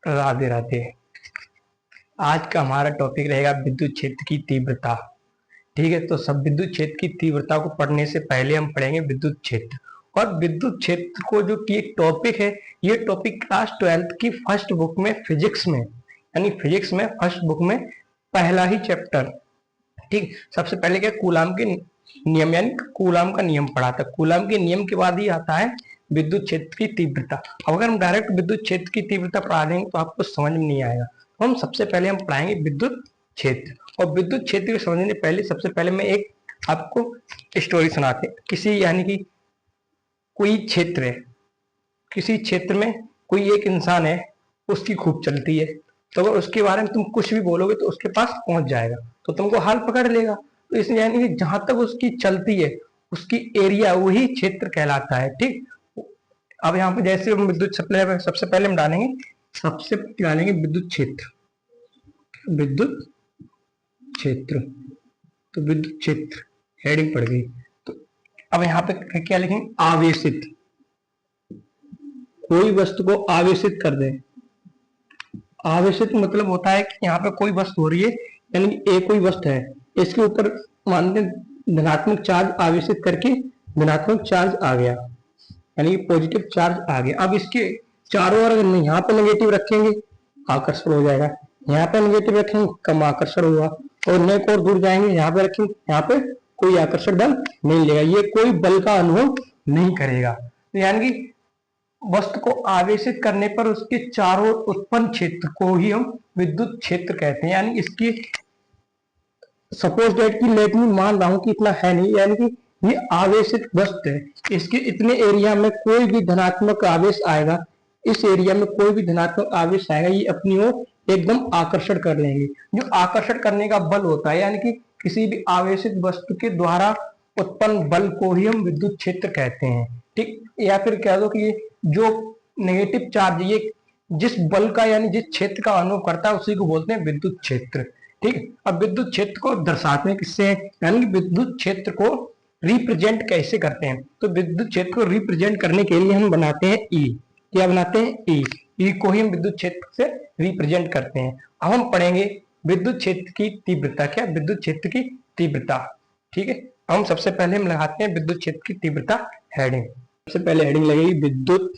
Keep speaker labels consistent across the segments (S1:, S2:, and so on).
S1: राधे राधे। आज का हमारा टॉपिक रहेगा विद्युत क्षेत्र की तीव्रता। ठीक है, तो सब विद्युत क्षेत्र की तीव्रता को पढ़ने से पहले हम पढ़ेंगे विद्युत क्षेत्र। और विद्युत क्षेत्र को जो कि एक टॉपिक है, ये टॉपिक क्लास 12th की फर्स्ट बुक में फिजिक्स में, यानी फिजिक्स में फर्स्ट बुक में पहला ही चैप्टर। ठीक, सबसे पहले क्या कूलाम के नियम, यानी कूलाम का नियम पढ़ा था। कूलाम के नियम के बाद ही आता है विद्युत क्षेत्र की तीव्रता। अब अगर हम डायरेक्ट विद्युत क्षेत्र की तीव्रता पढ़ा देंगे तो आपको समझ में नहीं आएगा। तो हम सबसे पहले हम पढ़ाएंगे विद्युत क्षेत्र। और विद्युत क्षेत्र को समझने से पहले सबसे पहले मैं एक आपको स्टोरी सुनाते, किसी यानी कि कोई क्षेत्र है, किसी क्षेत्र में कोई एक इंसान है, उसकी खूब चलती है, तो अगर उसके बारे में तुम कुछ भी बोलोगे तो उसके पास पहुंच जाएगा, तो तुमको हाल पकड़ लेगा। तो इसलिए यानी कि जहां तक उसकी चलती है उसकी एरिया वही क्षेत्र कहलाता है। ठीक, अब यहाँ पे जैसे हम विद्युत सप्लाई सबसे पहले हम डालेंगे, सबसे डालेंगे विद्युत क्षेत्र, विद्युत क्षेत्र। तो विद्युत क्षेत्र हेडिंग पड़ गई। तो अब यहाँ पे क्या लिखेंगे, आवेशित, कोई वस्तु को आवेशित कर दे। आवेशित मतलब होता है कि यहाँ पे कोई वस्तु हो रही है, यानी एक कोई वस्तु है, इसके ऊपर मान लें धनात्मक चार्ज आवेशित करके धनात्मक चार्ज आ गया, यानी पॉजिटिव चार्ज आ गया। अब इसके चारों ओर अगर यहाँ पे नेगेटिव रखेंगे आकर्षण हो जाएगा, यहाँ पे नेगेटिव रखेंगे कम आकर्षण होगा, और नेक और दूर जाएंगे यहाँ पे रखेंगे, यहाँ पे कोई आकर्षण बल नहीं लेगा, ये कोई बल का अनुभव नहीं करेगा। तो यानी कि वस्तु को आवेशित करने पर उसके चारों उत्पन्न क्षेत्र को ही हम विद्युत क्षेत्र कहते हैं। यानी इसकी सपोज डेट की लेट में मान रहा हूं कि इतना है नहीं, यानी कि ये आवेशित वस्तु है, इसके इतने एरिया में कोई भी धनात्मक आवेश आएगा, इस एरिया में कोई भी धनात्मक आवेश आएगा, ये अपनी ओर एकदम आकर्षण कर लेंगे। जो आकर्षण करने का बल होता है, यानी कि किसी भी आवेशित वस्तु के द्वारा उत्पन्न बल को ही हम विद्युत क्षेत्र कहते हैं। ठीक, या फिर कह दो कि ये जो नेगेटिव चार्ज, ये जिस बल का यानी जिस क्षेत्र का अनुभव करता है उसी को बोलते हैं विद्युत क्षेत्र। ठीक, अब विद्युत क्षेत्र को दर्शाते हैं किससे, यानी कि विद्युत क्षेत्र को रिप्रेजेंट कैसे करते हैं। तो विद्युत क्षेत्र को रिप्रेजेंट करने के लिए हम बनाते हैं ई। क्या बनाते हैं, ई। ई को ही हम विद्युत क्षेत्र से रिप्रेजेंट करते हैं। अब हम पढ़ेंगे विद्युत क्षेत्र की तीव्रता। क्या, विद्युत क्षेत्र की तीव्रता। ठीक है, हम सबसे पहले हम लगाते हैं विद्युत क्षेत्र की तीव्रता हेडिंग। सबसे पहले हेडिंग लगेगी विद्युत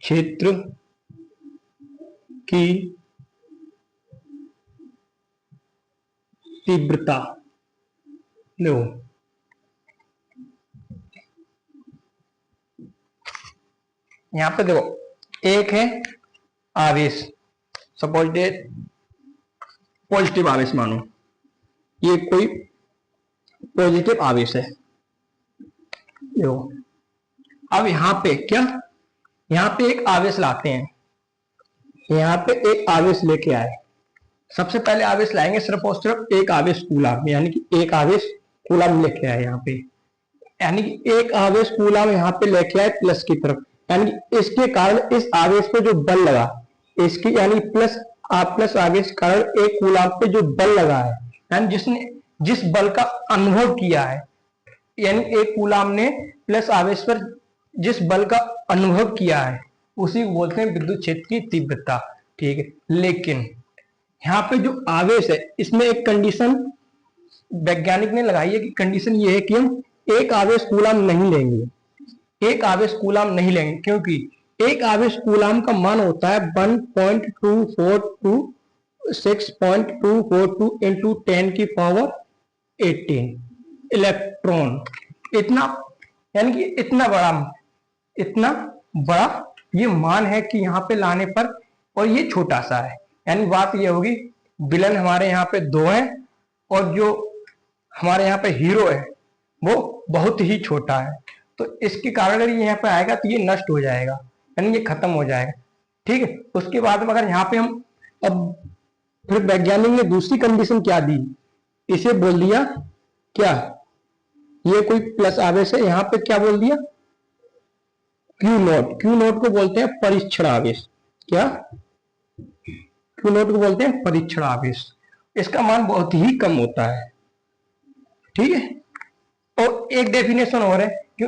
S1: क्षेत्र की तीव्रता। लो, यहां पे देखो, एक है आवेश, सपोज डेट पॉजिटिव आवेश मानो, ये कोई पॉजिटिव आवेश है। देखो, अब यहां पे क्या, यहां पे एक आवेश लाते हैं, यहां पे एक आवेश लेके आए। सबसे पहले आवेश लाएंगे सिर्फ और सिर्फ एक आवेश कूलाम, यानी कि एक आवेश कूलाम लेके आए यहाँ पे, यानी कि एक आवेश कूलाम यहाँ पे लेके आए प्लस की तरफ, यानी कि इसके कारण इस आवेश पे जो बल लगा, इसकी यानी प्लस आवेश के कारण एक कूलाम पे जो बल लगा है, यानी जिसने जिस बल का अनुभव किया है, यानी एक कूलाम ने प्लस आवेश पर जिस बल का अनुभव किया है उसी को बोलते हैं विद्युत क्षेत्र की तीव्रता। ठीक है, लेकिन यहाँ पे जो आवेश है इसमें एक कंडीशन वैज्ञानिक ने लगाई है कि कंडीशन ये है कि हम एक आवेश कूलाम नहीं लेंगे, एक आवेश कूलाम नहीं लेंगे, क्योंकि एक आवेश कूलाम का मान होता है 1.242 इंटू 10 की पावर 18 इलेक्ट्रॉन। इतना, यानी कि इतना बड़ा ये मान है कि यहाँ पे लाने पर, और ये छोटा सा है। यानी बात ये होगी, विलन हमारे यहाँ पे दो है और जो हमारे यहाँ पे हीरो है वो बहुत ही छोटा है, तो इसके कारण अगर ये यहाँ पे आएगा तो ये नष्ट हो जाएगा, यानी ये खत्म हो जाएगा। ठीक है, उसके बाद में अगर यहाँ पे हम, अब फिर वैज्ञानिक ने दूसरी कंडीशन क्या दी, इसे बोल दिया क्या, ये कोई प्लस आवेश है, यहाँ पे क्या बोल दिया, क्यू नोट। क्यू नोट को बोलते हैं परीक्षण आवेश। क्या, क्यू नोट को बोलते हैं परीक्षण आवेश। इसका मान बहुत ही कम होता है। ठीक है, और एक डेफिनेशन और है कि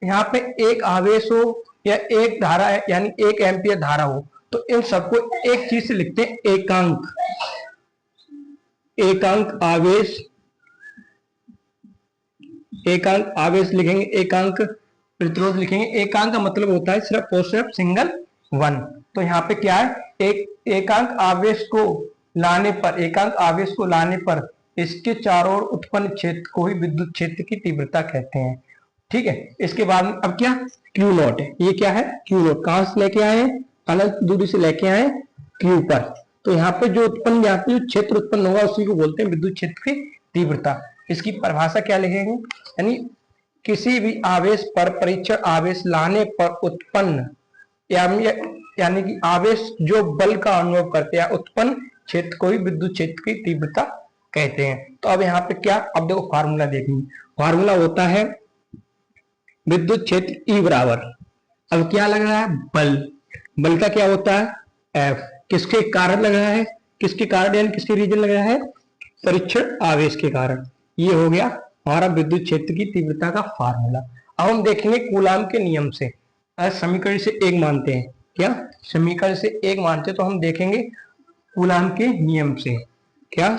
S1: यहाँ पे एक आवेश हो या एक धारा है यानी 1 एम्पियर धारा हो, तो इन सबको एक चीज से लिखते हैं, एकांक। एकांक आवेश, एकांक आवेश लिखेंगे, एकांक प्रतिरोध लिखेंगे। एकांक का मतलब होता है सिर्फ और सिर्फ सिंगल वन। तो यहाँ पे क्या है, एक एकांक आवेश को लाने पर, एकांक आवेश को लाने पर इसके चारों ओर उत्पन्न क्षेत्र को ही विद्युत क्षेत्र की तीव्रता कहते हैं। ठीक है, इसके बाद अब क्या, क्यू नॉट है। ये क्या है, क्यू नॉट। कहां से लेके आए हैं, अनंत दूरी से लेके आए क्यू पर। तो यहाँ पे जो उत्पन्न, यहाँ पे जो क्षेत्र उत्पन्न होगा उसी को बोलते हैं विद्युत क्षेत्र की तीव्रता। इसकी परिभाषा क्या लिखेंगे, यानी किसी भी आवेश पर परीक्षण आवेश लाने पर उत्पन्न, यानी कि आवेश जो बल का अनुभव करते हैं, उत्पन्न क्षेत्र को ही विद्युत क्षेत्र की तीव्रता कहते हैं। तो अब यहाँ पे क्या, अब देखो फार्मूला देखेंगे। फार्मूला होता है विद्युत क्षेत्र E बराबर, अब क्या लग रहा है, बल। बल का क्या होता है, F। किसके कारण लग रहा है, किसके कारण यानी किसके रीजन लग रहा है, परीक्षण आवेश के कारण। ये हो गया हमारा विद्युत क्षेत्र की तीव्रता का फार्मूला। अब हम देखेंगे कूलाम के नियम से। समीकरण से एक मानते हैं, क्या समीकरण से एक मानते हैं, तो हम देखेंगे कूलाम के नियम से। क्या,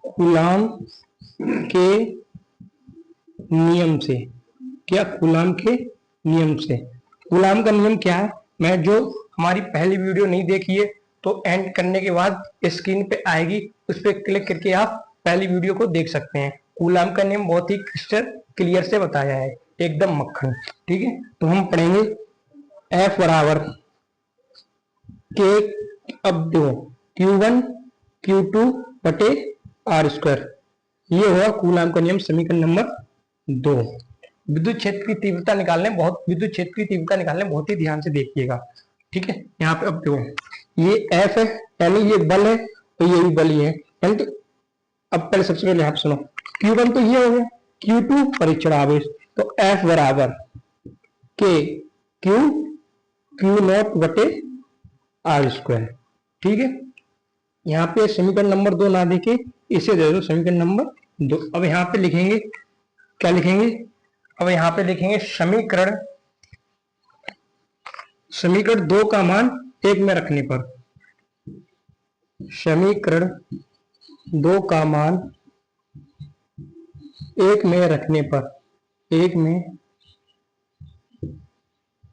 S1: कूलाम के नियम से, क्या कूलाम के नियम से। कूलाम का नियम क्या है, मैं जो हमारी पहली वीडियो नहीं देखी है तो एंड करने के बाद स्क्रीन पे आएगी, उस पर क्लिक करके आप पहली वीडियो को देख सकते हैं। कूलाम का नियम बहुत ही क्रिस्टल क्लियर से बताया है, एकदम मक्खन। ठीक है, तो हम पढ़ेंगे F बराबर के, अब दो Q1 Q2 बटे R स्क्वायर। ये होगा कूलाम का नियम, समीकरण नंबर 2। विद्युत क्षेत्र की तीव्रता निकालने, विद्युत क्षेत्र की तीव्रता निकालने बहुत ही ध्यान से देखिएगा। ठीक है, यहाँ पे अब देखो ये F है, यानी ये बल है, तो ये भी बल ही है, यानी तो अब पहले सबसे पहले आप सुनो, Q1 तो ये हो गया, Q2 परीक्षण आवेश, तो F बराबर के Q नॉट बटे R स्क्वायर। ठीक है, यहाँ पे समीकरण नंबर 2 ना देके इसे दे दो समीकरण नंबर 2। अब यहाँ पे लिखेंगे, क्या लिखेंगे, अब यहाँ पे लिखेंगे समीकरण 2 का मान 1 में रखने पर, समीकरण 2 का मान 1 में रखने पर, 1 में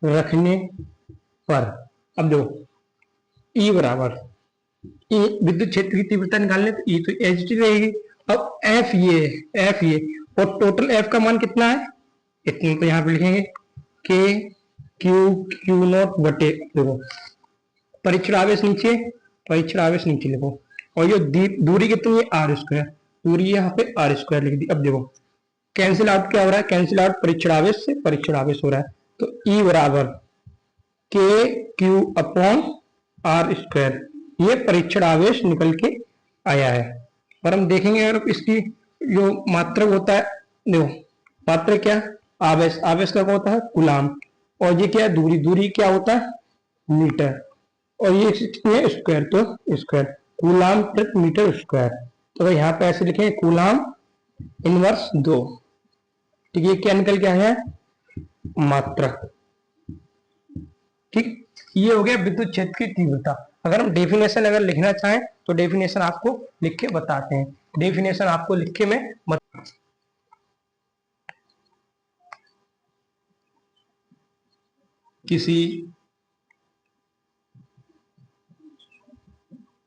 S1: रखने पर, अब दो E बराबर, E विद्युत क्षेत्र की तीव्रता निकालने तो E तो एच टी रहेगी। अब F ये और टोटल F का मान कितना है, इतने, तो यहाँ पे लिखेंगे के क्यू नॉट बटे, देखो परीक्षण आवेश नीचे, परीक्षण आवेश नीचे लिखो, और ये दूरी कितनी है, R स्क्वायर, दूरी यहाँ पे R स्क्वायर लिख दी। अब देखो कैंसिल आउट क्या हो रहा है, कैंसिल आउट परीक्षण आवेश से परीक्षण आवेश हो रहा है, तो E बराबर के क्यू अपॉन R स्क्वायर, ये परीक्षण आवेश निकल के आया है। पर हम देखेंगे अगर इसकी जो मात्रक होता है, देखो मात्रक क्या, आवेश, आवेश का क्या होता है, कूलाम, और ये क्या है, दूरी क्या होता है, मीटर, और ये कितनी है, स्क्वायर, तो स्क्वायर, कूलाम प्रति मीटर स्क्वायर। तो यहाँ पे ऐसे लिखेंगे कूलाम इनवर्स 2। ठीक है, क्या निकल के आया है, मात्रक। ठीक, ये हो गया विद्युत क्षेत्र की तीव्रता। अगर हम डेफिनेशन अगर लिखना चाहें तो डेफिनेशन आपको लिख के बताते हैं, डेफिनेशन आपको लिख के मैं किसी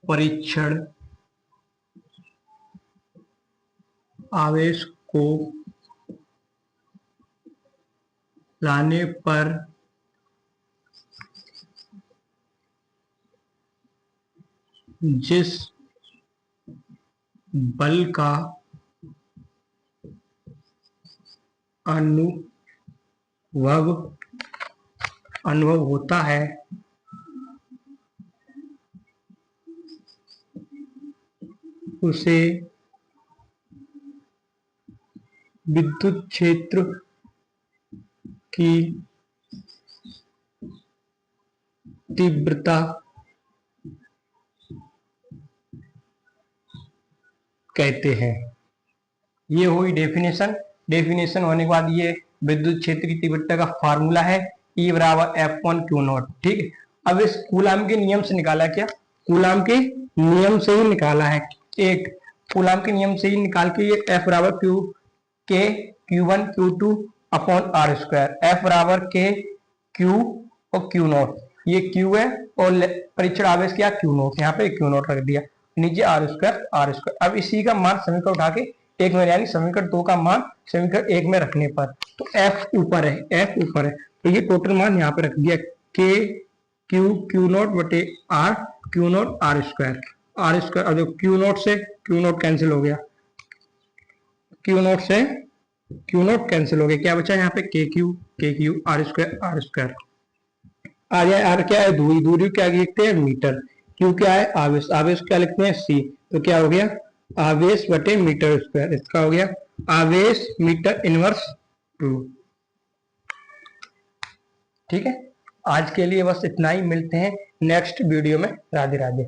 S1: परीक्षण आवेश को लाने पर जिस बल का अनुभव होता है उसे विद्युत क्षेत्र की तीव्रता कहते हैं। ये हुई डेफिनेशन। डेफिनेशन होने के बाद ये विद्युत क्षेत्र की तीव्रता का फार्मूला है, E बराबर F1 Q0। ठीक है, अब इस कूलाम के नियम से निकाला, क्या कूलाम के नियम से ही निकाला है, एक कूलाम के नियम से ही निकाल के ये F बराबर Q के Q1 Q2 upon R square, F बराबर के Q और Q0, ये Q है और परीक्षण आवेश क्या Q0, यहाँ पे Q0 रख दिया, नीचे R स्क्वायर। अब इसी का मान समीकरण उठा के एक में, यानी समीकरण 2 का मान समीकरण 1 में रखने पर, तो F ऊपर है, F ऊपर है, तो ये टोटल मान यहाँ पे रख दिया, K Q0 बटे R, Q0 R स्क्वायर, अब जो Q0 से Q0 कैंसिल हो गया, Q0 से Q0 कैंसिल हो गया, क्या बचा यहाँ पे KQ R स्क्वायर आ जाए। R क्या है, दूरी, दूरी क्या लिखते हैं मीटर, Q क्या है आवेश, आवेश क्या लिखते हैं C, तो क्या हो गया आवेश बटे मीटर स्क्वायर, इसका हो गया आवेश मीटर इनवर्स 2। ठीक है, आज के लिए बस इतना ही, मिलते हैं नेक्स्ट वीडियो में। राधे राधे।